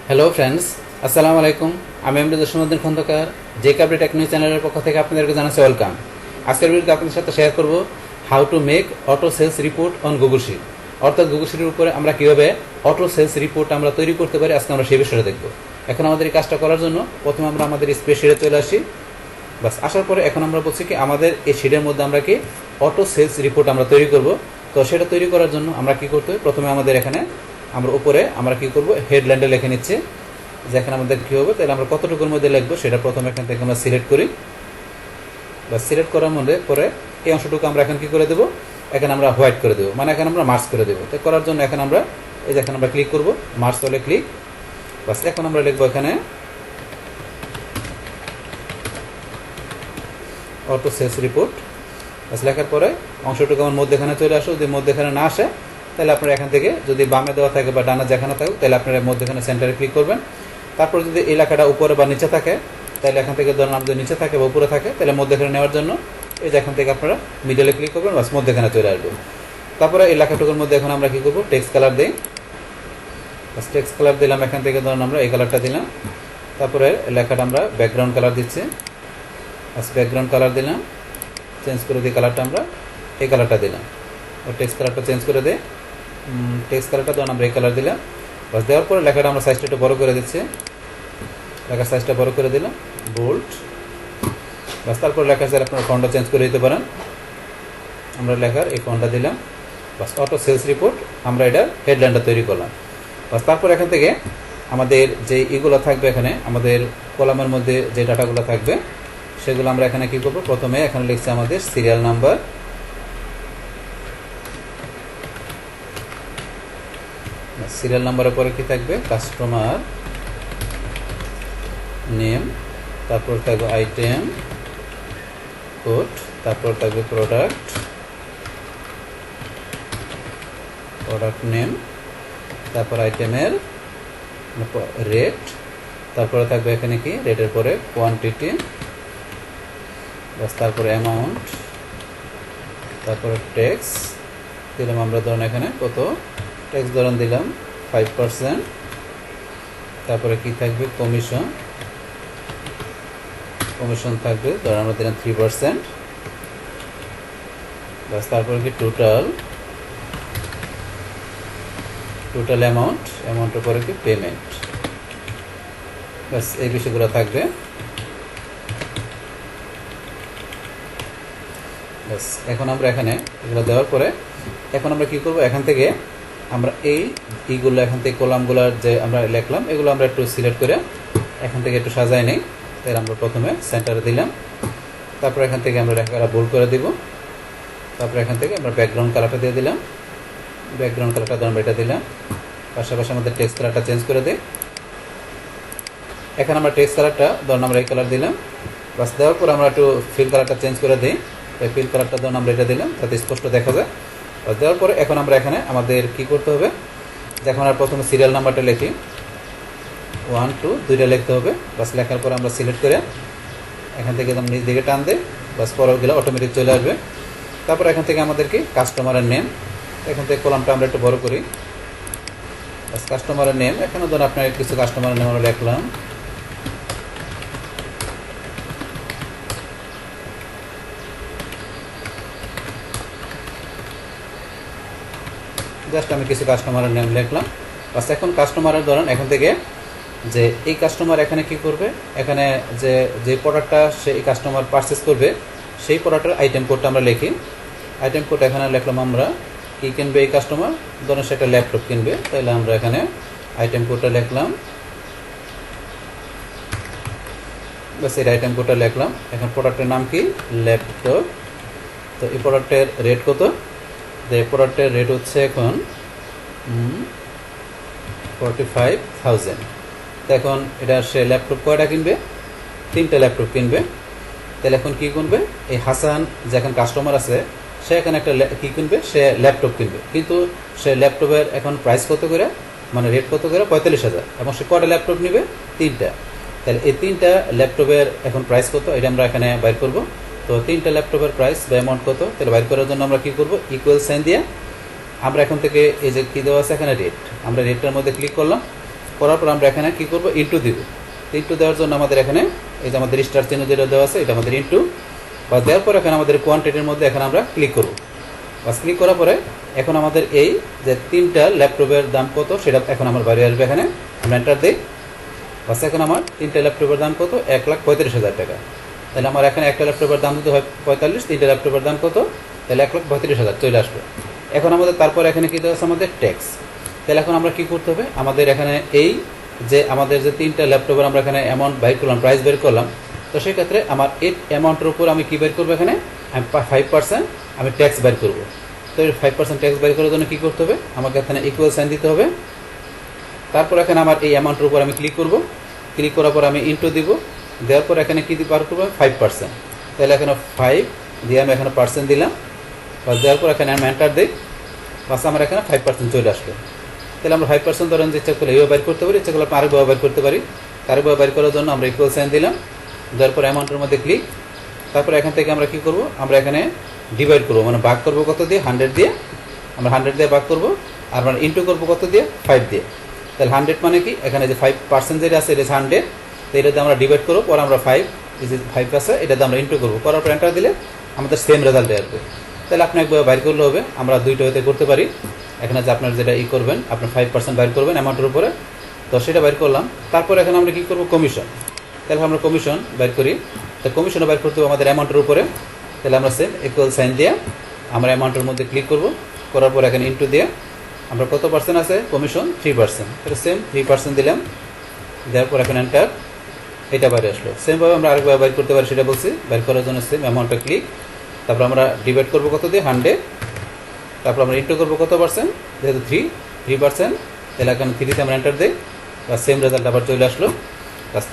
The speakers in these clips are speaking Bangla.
হ্যালো ফ্রেন্ডস, আসসালামু আলাইকুম। আমি আমরুদ্দিন সমুদ্দিন খন্দকার, যে কাবরি টেকনিক চ্যানেলের পক্ষ থেকে আপনাদেরকে জানাচ্ছি ওয়েলকাম। আজকের ভিডিওতে আপনাদের সাথে শেয়ার করব how to make auto sales report on Google sheet. অর্থাৎ গুগল শিটের উপরে আমরা কীভাবে অটো সেলস রিপোর্ট আমরা তৈরি করতে পারি, আজকে আমরা সেই বিষয়টা দেখব। এখন আমাদের এই কাজটা করার জন্য প্রথমে আমরা আমাদের স্প্রেডশিটে চলে আসি। বাস আসার পরে এখন আমরা বলছি কি আমাদের এই শিটের মধ্যে আমরা কি অটো সেলস রিপোর্ট আমরা তৈরি করব। তো সেটা তৈরি করার জন্য আমরা কি করতে হবে, প্রথমে আমাদের এখানে আমরা উপরে আমরা কি করব, হেডলাইনটা লিখে নিচ্ছি যে এখানে আমাদের কী হবে, তাহলে আমরা কতটুকুর মধ্যে লিখবো সেটা প্রথমে এখান থেকে আমরা সিলেক্ট করি। বা সিলেক্ট করার মধ্যে পরে এই অংশটুকু আমরা এখন কী করে দেবো, এখানে আমরা হোয়াইট করে দেবো, মানে এখানে আমরা মার্চ করে দেবো। তো করার জন্য এখন আমরা এই যে এখানে আমরা ক্লিক করবো, মার্চ হলে ক্লিক। বাস এখন আমরা লিখবো এখানে অটো সেলস রিপোর্ট। বাস লেখার পরে অংশটুকু আমার মধ্যেখানে চলে আসো। যদি মধ্যেখানে না আসে তাহলে আপনারা এখান থেকে যদি বামে দেওয়া থাকে বা ডানা যেখানে থাকুক তাহলে আপনারা মধ্যেখানে সেন্টারে ক্লিক করবেন। তারপর যদি এই লেখাটা উপরে বা নিচে থাকে তাহলে এখান থেকে ধরুন আমাদের নিচে থাকে বা উপরে থাকে তাহলে মধ্যেখানে নেওয়ার জন্য এই যে এখান থেকে আপনারা মিডলে ক্লিক করবেন, বাস মধ্যেখানে চলে আসবে। তারপরে এই লেখাটুকুর মধ্যে এখন আমরা কী করবো, টেক্সট কালার দিই। বাস টেক্সট কালার দিলাম, এখান থেকে ধরুন আমরা এই কালারটা দিলাম। তারপরে লেখাটা আমরা ব্যাকগ্রাউন্ড কালার দিচ্ছি। বাস ব্যাকগ্রাউন্ড কালার দিলাম, চেঞ্জ করে দিই কালারটা, আমরা এই কালারটা দিলাম। ও টেক্সট কালারটা চেঞ্জ করে দিই, টেক্সট কালারটা ধরুন আমরা এই কালার দিলাম। বাস দেওয়ার পরে লেখাটা আমরা সাইজটা একটু বড় করে দিচ্ছি, লেখার সাইজটা বড় করে দিলাম, বোল্ড। বাস তারপর লেখার সাইজ আপনারা ফন্টটা চেঞ্জ করে দিতে পারেন। আমরা লেখার এই ফন্টটা দিলাম। বাস অটো সেলস রিপোর্ট আমরা এটার হেডলাইনটা তৈরি করলাম। বাস তারপর এখান থেকে আমাদের যে ইগুলো থাকবে, এখানে আমাদের কলামের মধ্যে যে ডাটাগুলো থাকবে সেগুলো আমরা এখানে কী করবো, প্রথমে এখানে লিখছি আমাদের সিরিয়াল নাম্বার। সিরিয়াল নাম্বারের পরে কি থাকবে, কাস্টমার নেম, তারপর থাকবে আইটেম কোড, তারপর থাকবে প্রোডাক্ট নেম, তারপর আইটেমের রেট, তারপরে থাকবে এখানে কি রেটের পরে কোয়ান্টিটি, বাস তারপরে অ্যামাউন্ট, তারপরে ট্যাক্স দিলাম আমরা ধরুন এখানে কত ট্যাক্স ধরুন দিলাম 5%। তারপরে কি থাকবে, কমিশন থাকবে ধরুন আমরা দিলাম 3%। বাস তারপরে কি টোটাল অ্যামাউন্টের পরে কি পেমেন্ট। বাস এই বিষয়গুলো থাকবে। বাস এখন আমরা এখানে এগুলো দেওয়ার পরে এখন আমরা কি করব, এখান থেকে আমরা এইগুলো এখান থেকে কলামগুলোর যে আমরা লিখলাম এগুলো আমরা একটু সিলেক্ট করে এখান থেকে একটু সাজাই নেই। তাহলে আমরা প্রথমে সেন্টারে দিলাম, তারপর এখান থেকে আমরা লেখাটা বোল্ড করে দিব। তারপর এখান থেকে আমরা ব্যাকগ্রাউন্ড কালারটা দিয়ে দিলাম, ব্যাকগ্রাউন্ড কালারটা ধরুন এটা দিলাম। পাশাপাশি আমাদের টেক্সট কালারটা চেঞ্জ করে দিই। এখানে আমরা টেক্সট কালারটা ধরুন আমরা এই কালার দিলাম। বাস দেওয়ার পর আমরা একটু ফিল কালারটা চেঞ্জ করে দিই, এই ফিল কালারটা ধরুন আমরা এটা দিলাম যাতে স্পষ্ট দেখা যায়। বাস দেওয়ার পরে এখন আমরা এখানে আমাদের কি করতে হবে, যখন আমরা প্রথমে সিরিয়াল নাম্বারটা লিখি 1 2 দুইটা লিখতে হবে। বাস লেখার পর আমরা সিলেক্ট করে এখান থেকে একদম নিচ দিকে টান দিই, বাস পরেরগুলো অটোমেটিক চলে আসবে। তারপর এখান থেকে আমাদের কি কাস্টমারের নেম, এখান থেকে কলামটা আমরা একটু বড় করি। বাস কাস্টমারের নেম, এখানে ধরুন আপনার কিছু কাস্টমারের নেম আমরা লিখলাম। জাস্ট আমি কিছু কাস্টমারের নেম লিখলাম। বাস এখন কাস্টমারের ধরুন এখান থেকে যে এই কাস্টমার এখানে কি করবে, এখানে যে প্রোডাক্টটা সেই কাস্টমার পারচেস করবে সেই প্রোডাক্টের আইটেম কোডটা আমরা লিখি। আইটেম কোড এখানে লিখলাম আমরা কি কিনবে এই কাস্টমার, ধরুন সেটা ল্যাপটপ কিনবে, তাহলে আমরা এখানে আইটেম কোডটা লিখলাম। বাস এই আইটেম কোডটা লিখলাম। এখন প্রোডাক্টের নাম কি, ল্যাপটপ। তো এই প্রোডাক্টের রেট কত, যে প্রোডাক্টের রেট হচ্ছে এখন 45,000। তো এখন এটা সে ল্যাপটপ কয়টা কিনবে, 3টা ল্যাপটপ কিনবে। তাহলে এখন কী কিনবে, এই হাসান যে এখন কাস্টমার আছে সে এখানে একটা কী কিনবে, সে ল্যাপটপ কিনবে, কিন্তু সে ল্যাপটপের এখন প্রাইস কত করে, মানে রেট কত করে 45,000, এবং সে কয়টা ল্যাপটপ নেবে, 3টা। তাহলে এই 3টা ল্যাপটপের এখন প্রাইস কত এটা আমরা এখানে বাইর করব। তো 3টা ল্যাপটপের প্রাইস বা অ্যামাউন্ট কত, তাহলে বাইর করার জন্য আমরা কী করব, ইকুয়াল সাইন দিয়ে আমরা এখন থেকে এই যে কী দেওয়া আছে এখানে রেট, আমরা রেটটার মধ্যে ক্লিক করলাম। করার পর আমরা এখানে কী করবো, ইন্টু দিব। ইন্টু দেওয়ার জন্য আমাদের এখানে এই যে আমাদের স্টার চিহ্ন যেটা দেওয়া আছে এটা আমাদের ইন্টু, বা দেওয়ার পর এখানে আমাদের কোয়ান্টিটির মধ্যে এখানে আমরা ক্লিক করব। বাস ক্লিক করার পরে এখন আমাদের এই যে 3টা ল্যাপটপের দাম কত সেটা এখন আমার বাইরে আসবে। এখানে আমরা এন্টার দিই। বাস এখন আমার 3টা ল্যাপটপের দাম কত, 1,35,000 টাকা। তাহলে আমার এখানে একটা ল্যাপটপের দাম যদি হয় 45, 3টা ল্যাপটপের দাম কত, তাহলে 1,35,000 চলে আসবে। এখন আমাদের তারপর এখানে কী দেওয়া আছে, আমাদের ট্যাক্স। তাহলে এখন আমরা কী করতে হবে, আমাদের এখানে এই যে আমাদের যে 3টা ল্যাপটপের আমরা এখানে অ্যামাউন্ট বের করলাম, প্রাইস বের করলাম, তো সেক্ষেত্রে আমার এই অ্যামাউন্টের উপর আমি কী বের করবো, এখানে আমি 5% আমি ট্যাক্স বের করবো। তো এই 5% ট্যাক্স বের করার জন্য কী করতে হবে, আমাকে এখানে ইকুয়াল সাইন দিতে হবে। তারপর এখানে আমার এই অ্যামাউন্টের উপর আমি ক্লিক করব। ক্লিক করার পর আমি ইন্টু দিব। দেওয়ার পর এখানে কী বার করবো, 5%। তাহলে এখানে 5 দিয়ে আমি এখানে পার্সেন্ট দিলাম। বা দেওয়ার পর এখানে আমি এন্টার দিই। বাস আমার এখানে 5% চলে আসলো। তাহলে আমরা 5% ধরেন যে ইচ্ছা করলে এইভাবে বের করতে পারি, ইচ্ছা করলে আরেকভাবে বের করতে পারি। আরেকভাবে বের করার জন্য আমরা ইকুয়াল সাইন দিলাম। দেওয়ার পর অ্যামাউন্টের মধ্যে ক্লিক। তারপর এখান থেকে আমরা কী করব, আমরা এখানে ডিভাইড করবো, মানে ভাগ করবো কত দিয়ে, 100 দিয়ে। আমরা 100 দিয়ে ভাগ করবো, আর আমরা ইন্টু করবো কত দিয়ে, 5 দিয়ে। তাহলে 100 মানে কি, এখানে যে 5% যেটা আছে এটা 100, তো এটাতে আমরা ডিভাইড করবো, পরে আমরা 5 আছে এটাতে আমরা ইন্টু করবো, করার পর এন্টার দিলে আমাদের সেম রেজাল্ট আসবে। তাহলে আপনি একবার বাইর করলে হবে, আমরা দুইটা হতে করতে পারি। এখানে যে আপনার যেটা করবেন, আপনার 5% বাইর করবেন অ্যামাউন্টের উপরে, তো সেটা বাইর করলাম। তারপর এখানে আমরা কী করবো, কমিশন। তাহলে আমরা কমিশন বাইর করি। তো কমিশনও বাইর করতে হবে আমাদের অ্যামাউন্টের উপরে। তাহলে আমরা সেম ইকুয়াল সাইন দিয়ে আমরা অ্যামাউন্টের মধ্যে ক্লিক করব। করার পর এখানে ইন্টু দিয়ে আমরা কত পার্সেন্ট আছে, কমিশন 3%। তাহলে সেম 3% দিলাম। দেওয়ার পর এখন এন্টার, এটা বাইরে আসলো। সেমভাবে আমরা আরেকবার বাইর করতে পারি, সেটা বলছি। বাইর করার জন্য সেম অ্যামাউন্টটা ক্লিক। তারপর আমরা ডিভাইড করবো কত দিয়ে, 100। তারপর আমরা ইন্টু করবো কত পার্সেন্ট, যেহেতু 3%, তাহলে এখানে 3তে আমরা এন্টার দিই। বা সেম রেজাল্ট আবার চলে আসলো।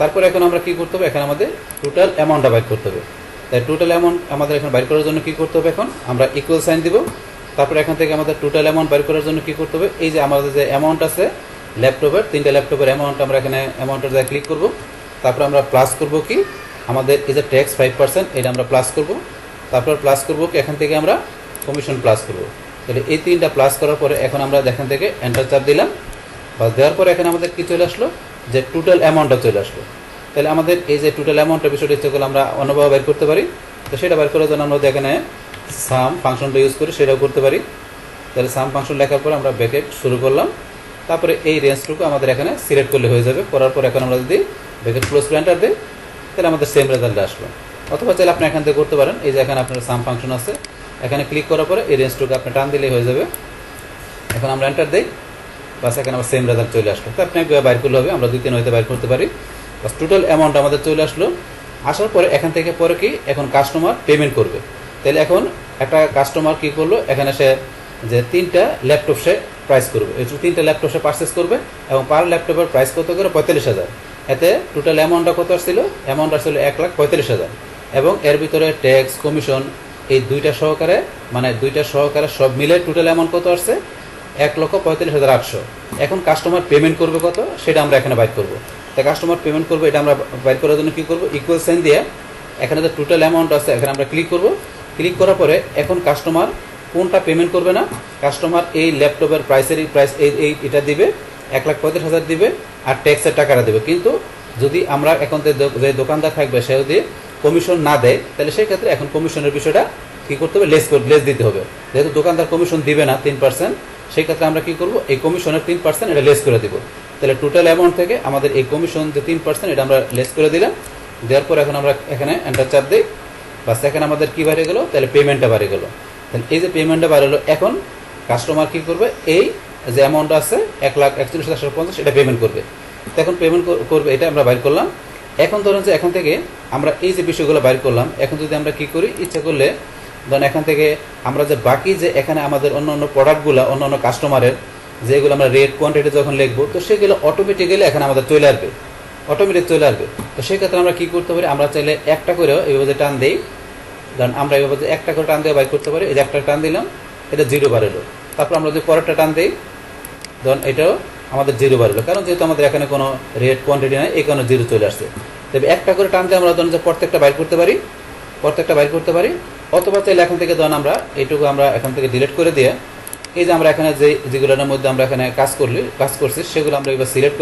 তারপর এখন আমরা কী করতে হবে, এখানে আমাদের টোটাল অ্যামাউন্টটা বাইর করতে হবে। তাই টোটাল অ্যামাউন্ট আমাদের এখন বাইর করার জন্য কী করতে হবে, এখন আমরা ইকুয়াল সাইন দিব। তারপর এখান থেকে আমাদের টোটাল অ্যামাউন্ট বাইর করার জন্য কী করতে হবে, এই যে আমাদের যে অ্যামাউন্ট আছে ল্যাপটপের, 3টা ল্যাপটপের অ্যামাউন্ট আমরা এখানে অ্যামাউন্টের জায়গায় ক্লিক করব। তারপর আমরা প্লাস করব কি, আমাদের এই যে ট্যাক্স 5% এটা আমরা প্লাস করব। তারপর প্লাস করব কি, এখান থেকে আমরা কমিশন প্লাস করব। তাহলে এই 3টা প্লাস করার পরে এখন আমরা এখান থেকে এন্টার চাপ দিলাম। বা দেওয়ার পরে এখানে আমাদের কি চলে আসলো, যে টোটাল অ্যামাউন্টটা চলে আসলো। তাহলে আমাদের এই যে টোটাল অ্যামাউন্টের বিষয়টা ইচ্ছে করলে আমরা অন্যভাবে বের করতে পারি। তো সেটা বের করার জন্য আমরা এখানে সাম ফাংশনটা ইউজ করি, সেটাও করতে পারি। তাহলে সাম ফাংশন লেখার পরে আমরা ব্র্যাকেট শুরু করলাম। তারপরে এই রেঞ্জটুকু আমাদের এখানে সিলেক্ট করলে হয়ে যাবে। করার পর এখন আমরা যদি ব্র্যাকেট ক্লোজ করে এন্টার দিই, তাহলে আমাদের সেম রেজাল্ট আসলো। অথবা চাইলে আপনি এখান থেকে করতে পারেন, এই যে এখানে আপনার সাম ফাংশন আছে, এখানে ক্লিক করার পরে এই রেঞ্জটুকু আপনি টান দিলেই হয়ে যাবে। এখন আমরা এন্টার দিই, বাস এখানে আমার সেম রেজাল্ট চলে আসলো। তো আপনি একবার বাইর করলে হবে, আমরা 2-3 হইতে বাইর করতে পারি। বাস টোটাল অ্যামাউন্ট আমাদের চলে আসলো। আসার পরে এখান থেকে পরে কি, এখন কাস্টমার পেমেন্ট করবে। তাহলে এখন একটা কাস্টমার কি করলো, এখানে সে যে 3টা ল্যাপটপ সে প্রাইস করবে, এই 3টা ল্যাপটপ সে পারচেস করবে, এবং পার ল্যাপটপের প্রাইস কত করে, 45,000। এতে টোটাল অ্যামাউন্টটা কত আসছিল, অ্যামাউন্ট আসছিল 1,45,000। এবং এর ভিতরে ট্যাক্স, কমিশন এই দুইটা সহকারে, মানে দুইটা সহকারে সব মিলে টোটাল অ্যামাউন্ট কত আসছে, 1,45,800। এখন কাস্টমার পেমেন্ট করবে কত, সেটা আমরা এখানে বাইর করবো। তাই কাস্টমার পেমেন্ট করবে, এটা আমরা বাইর করার জন্য কী করবো, ইকুয়াল সাইন দিয়ে এখানে যে টোটাল অ্যামাউন্ট আছে এখানে আমরা ক্লিক করব। ক্লিক করার পরে এখন কাস্টমার কোনটা পেমেন্ট করবে না, কাস্টমার এই ল্যাপটপের প্রাইসেরই প্রাইস এই এটা দিবে, 1,35,000 দিবে, আর ট্যাক্সের টাকাটা দেবে। কিন্তু যদি আমরা এখন যে দোকানদার থাকবে সে যদি কমিশন না দেয়, তাহলে সেই ক্ষেত্রে এখন কমিশনের বিষয়টা কী করতে হবে, লেস দিতে হবে। যেহেতু দোকানদার কমিশন দিবে না 3%, সেই ক্ষেত্রে আমরা কী করবো, এই কমিশনের 3% এটা লেস করে দিব। তাহলে টোটাল অ্যামাউন্ট থেকে আমাদের এই কমিশন যে 3% এটা আমরা লেস করে দিলাম। দেওয়ার পর এখন আমরা এখানে এন্টার চাপ দিই। বাস এখানে আমাদের কী বাড়ে গেলো, তাহলে পেমেন্টটা বাড়ে গেলো। তাহলে এই যে পেমেন্টটা বাড়লো, এখন কাস্টমার কী করবে, এই যে অ্যামাউন্ট আছে 1,41,750 এটা পেমেন্ট করবে। তো এখন পেমেন্ট করবে, এটা আমরা বাইর করলাম। এখন ধরুন যে এখান থেকে আমরা এই যে বিষয়গুলো বাইর করলাম, এখন যদি আমরা কী করি, ইচ্ছা করলে ধরুন এখান থেকে আমরা যে বাকি যে এখানে আমাদের অন্য অন্য প্রোডাক্টগুলো, অন্য অন্য কাস্টমারের যেগুলো আমরা রেট কোয়ান্টিটি যখন লিখবো, তো সেগুলো অটোমেটিক্যালি এখানে আমাদের চলে আসবে, অটোমেটিক চলে আসবে। তো সেক্ষেত্রে আমরা কী করতে পারি, আমরা চাইলে একটা করেও এইভাবে টান দিই। ধরুন আমরা এইভাবে একটা করে টান দিয়ে বাইর করতে পারি। এই যে একটা টান দিলাম, এটা 0 বাড়লো। তারপর আমরা যদি পরেরটা টান দিই, ধরুন এটাও আমাদের 0 বাড়লো, কারণ যেহেতু আমাদের এখানে কোনো রেট কোয়ান্টিটি নেই, এই কারণে 0 চলে আসছে। তবে একটা করে টান দিয়ে আমরা ধরুন যে প্রত্যেকটা বাইর করতে পারি। অথবা চাইলে এখান থেকে ধরুন আমরা এইটুকু আমরা এখান থেকে ডিলিট করে দিয়ে এই যে আমরা এখানে যেগুলোর মধ্যে আমরা এখানে কাজ করছি সেগুলো আমরা এবার সিলেক্ট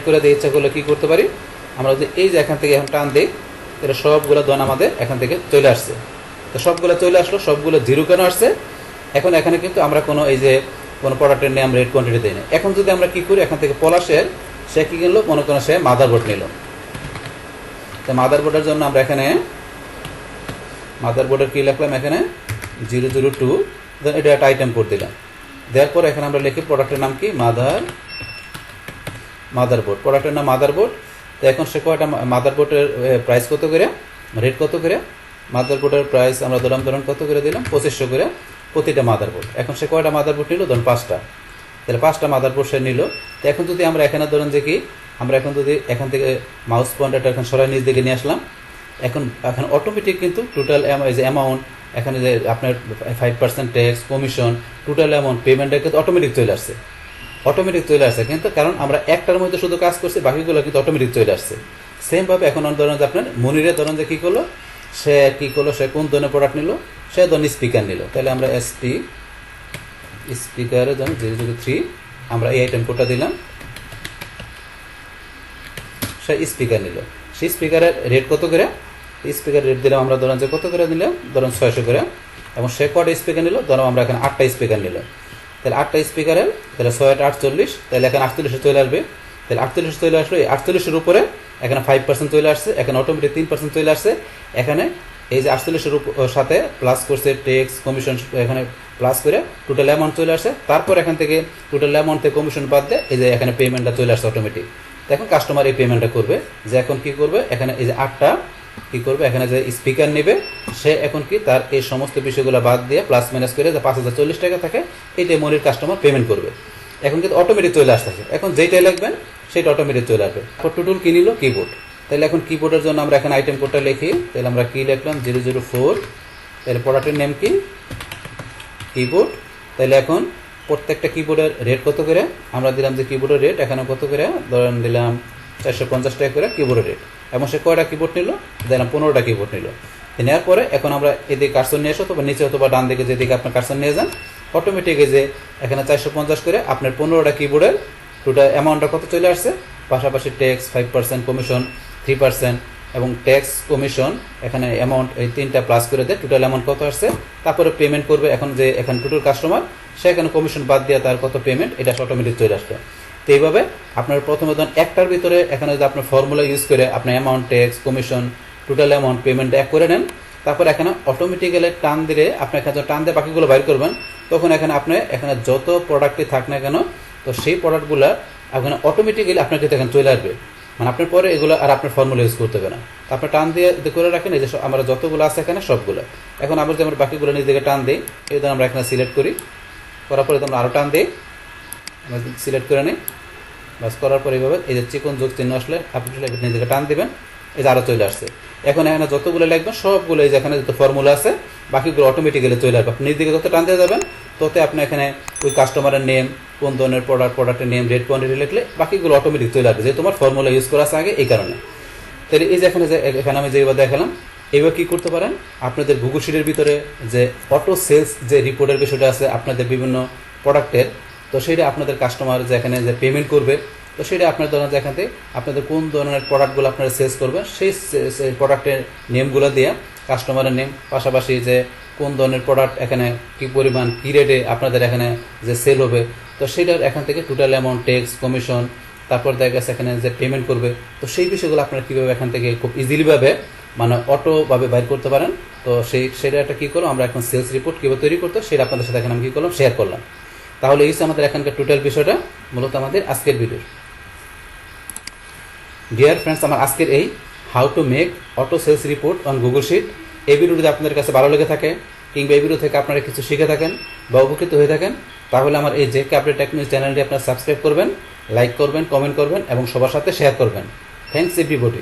করে দিয়ে ইচ্ছা করলে কী করতে পারি, আমরা যদি এই যে এখান থেকে এখন টান দিই, এটা সবগুলো দন আমাদের এখান থেকে চলে আসছে। তো সবগুলো চলে আসলো, সবগুলো জিরো কেন আসছে? এখন এখানে কিন্তু আমরা কোনো এই যে কোনো প্রোডাক্টের নেম রেট কোয়ান্টিটি দিই না। এখন যদি আমরা কী করি, এখান থেকে পলাশের সে কী কিনলো, মনে করেন সে মাদারবোর্ড নিল। তো মাদারবোর্ডের জন্য আমরা এখানে মাদারবোর্ডের কী লিখলাম, এখানে 002, দেন এটা একটা আইটেম কোড দিলাম। দেওয়ার পর এখানে আমরা লিখি প্রোডাক্টের নাম কি, মাদারবোর্ড, প্রোডাক্টের নাম মাদারবোর্ড। তো এখন সে কয়টা মাদারবোর্ডের প্রাইস কত করে, রেট কত করে, মাদারবোর্ডের প্রাইস আমরা ধরুন কত করে দিলাম, 2500 করে প্রতিটা মাদারবোর্ড। এখন সে কয়টা মাদারবোর্ড নিল, ধরুন 5টা, তাহলে 5টা মাদারবোর্ড সে নিল। তো এখন যদি আমরা এখানে ধরুন যে কি, আমরা এখন যদি এখান থেকে মাউস পয়েন্টারটা এখন সরাই নিচ দিকে নিয়ে আসলাম, এখন অটোমেটিক কিন্তু টোটাল যে অ্যামাউন্ট এখানে যে আপনার 5% ট্যাক্স, কমিশন, টোটাল অ্যামাউন্ট পেমেন্টটা কিন্তু অটোমেটিক চলে আসছে। কিন্তু কারণ আমরা একটার মধ্যে শুধু কাজ করছি, বাকিগুলো কিন্তু অটোমেটিক চলে আসছে। সেমভাবে এখন ধরুন যে আপনার মনিরের ধরুন যে কী করলো, সে কোন ধরনের প্রোডাক্ট নিল, সে ধরুন স্পিকার নিল। তাহলে আমরা স্পিকারে ধরুন 003 আমরা এই আইটেম কোডটা দিলাম, সে স্পিকার নিল। সেই স্পিকারের রেট কত করে, স্পিকার রেট দিলাম আমরা ধরুন যে কত করে দিলাম, ধরুন 600 করে। এবং সে কটা স্পিকার নিল, ধরুন আমরা এখানে 8টা স্পিকার নিল। তাহলে 8টা স্পিকারের তাহলে 6 8 48, তাহলে এখানে 48 চলে আসবে। তাহলে 48 চলে আসলো, এই 48-এর উপরে এখানে 5% চলে আসছে, এখানে অটোমেটিক 3% চলে আসছে। এখানে এই যে 48-এর সাথে প্লাস করছে ট্যাক্স, কমিশন, এখানে প্লাস করে টোটাল অ্যামাউন্ট চলে আসে। তারপর এখান থেকে টোটাল অ্যামাউন্ট থেকে কমিশন বাদ দিয়ে এই যে এখানে পেমেন্টটা চলে আসছে অটোমেটিক। তো এখন কাস্টমার এই পেমেন্টটা করবে, যে এখন কি করবে, এখানে এই যে 8টা কি করবে, এখানে যে স্পিকার নেবে সে এখন কি তার এই সমস্ত বিষয়গুলো বাদ দিয়ে প্লাস মাইনাস করে যে 5040 টাকা থাকে, এইটাই মনির কাস্টমার পেমেন্ট করবে। এখন কিন্তু অটোমেটিক চলে আসতেছে, এখন যেটাই লিখবেন সেটা অটোমেটিক চলে আসবে। টোটাল কি নিল, কিবোর্ড। তাহলে এখন কিবোর্ডের জন্য আমরা এখানে আইটেম কোডটা লিখি, তাহলে আমরা কি লিখলাম 004, তাহলে প্রোডাক্টের নেম কি, কিবোর্ড। তাহলে এখন প্রত্যেকটা কিবোর্ডের রেট কত করে, আমরা দিলাম যে কিবোর্ডের রেট এখানে কত করে, ধরেন দিলাম 450 টাকা করে কিবোর্ডের রেট। এবং সে কয়টা কিবোর্ড নিল, দিলাম 15টা কিবোর্ড নিল। নেওয়ার পরে এখন আমরা এদিকে কার্সর নিয়ে এসো, অথবা নিচে অথবা ডান দিকে যেদিকে আপনার কার্সর নিয়ে যান, অটোমেটিক যে এখানে 450 করে আপনার 15টা কিবোর্ডের টোটাল অ্যামাউন্টটা কত চলে আসছে, পাশাপাশি ট্যাক্স 5%, কমিশন 3%, এবং ট্যাক্স কমিশন এখানে অ্যামাউন্ট এই 3টা প্লাস করে দেয়, টোটাল অ্যামাউন্ট কত আসছে। তারপরে পেমেন্ট করবে, এখন যে এখানে টোটাল কাস্টমার সে এখানে কমিশন বাদ দিয়ে তার কত পেমেন্ট, এটা অটোমেটিক চলে আসবে। তো এইভাবে আপনার প্রথমে ধরুন একটার ভিতরে এখানে যদি আপনার ফর্মুলা ইউজ করে আপনার amount, tax, commission, total amount, payment এক করে নেন, তারপর এখানে অটোমেটিক্যালি টান দিলে আপনি এখানে টান দিয়ে বাকিগুলো বাইর করবেন, তখন এখানে আপনি এখানে যত প্রোডাক্টই থাক না কেন, তো সেই প্রোডাক্টগুলো এখানে অটোমেটিক্যালি আপনার কিন্তু এখানে চলে আসবে। মানে আপনার পরে এগুলো আর আপনার ফর্মুলা ইউজ করতে হবে না। আপনি টান দিয়ে করে রাখেন, এই যে আমরা যতগুলো আছে এখানে সবগুলো। এখন আবার যে আমরা বাকিগুলো নিজ দিকে টান দিই, এই ধরুন আমরা এখানে সিলেক্ট করার পরে আমরা আরও টান দিই, আমরা সিলেক্ট করে নিই, বাস করার পর এইভাবে এই যে চিকন যোগ চিহ্ন আসলে আপনি নিজেকে টান দিবেন, এই যে আরও চলে আসছে। এখন এখানে যতগুলো লিখবেন সবগুলো এই যে এখানে যত ফর্মুলা আছে বাকিগুলো অটোমেটিক্যালি চলে আসবে। আপনি নিজেকে যত টান দিয়ে যাবেন তত আপনি এখানে ওই কাস্টমারের নেম, কোন ধরনের প্রোডাক্টের নেম, রেট, কোয়ান্টিটি লিখলে বাকিগুলো অটোমেটিক চলে আসবে, যে তোমার ফর্মুলা ইউজ করা আছে আগে এই কারণে। তাহলে এই যে এখানে আমি যেভাবে দেখালাম, এইভাবে কী করতে পারেন, আপনাদের গুগল শিটের ভিতরে যে অটো সেলস যে রিপোর্টের বিষয়টা আছে আপনাদের বিভিন্ন প্রোডাক্টের, তো সেটা আপনাদের কাস্টমার যে এখানে যে পেমেন্ট করবে, তো সেটা আপনার ধরেন যে এখান থেকে আপনাদের কোন ধরনের প্রোডাক্টগুলো আপনারা সেলস করবেন সেই প্রোডাক্টের নেমগুলো দিয়ে কাস্টমারের নেম, পাশাপাশি যে কোন ধরনের প্রোডাক্ট এখানে কী পরিমাণ কী রেটে আপনাদের এখানে যে সেল হবে, তো সেটার এখান থেকে টোটাল অ্যামাউন্ট, ট্যাক্স, কমিশন, তারপর দেখা গেছে এখানে যে পেমেন্ট করবে, তো সেই বিষয়গুলো আপনারা কীভাবে এখান থেকে খুব ইজিলিভাবে মানে অটোভাবে বাইর করতে পারেন। তো সেটা একটা কী করো, আমরা এখন সেলস রিপোর্ট কীভাবে তৈরি করতে সেটা আপনাদের সাথে এখানে আমি কী করলাম, শেয়ার করলাম। তাহলে এই আমাদের এখানকার টোটাল বিষয়টা মূলত আমাদের আজকের ভিডিও। ডিয়ার ফ্রেন্ডস, আমার আজকের এই how to make auto sales report on Google sheet, এই ভিডিও যদি আপনাদের কাছে ভালো লেগে থাকে কিংবা এই ভিডিও থেকে আপনারা কিছু শিখে থাকেন বা উপকৃত হয়ে থাকেন, তাহলে আমার এই জেকে আপডেট টেকনিক্স চ্যানেলটি আপনারা সাবস্ক্রাইব করবেন, লাইক করবেন, কমেন্ট করবেন এবং সবার সাথে শেয়ার করবেন। Thanks everybody.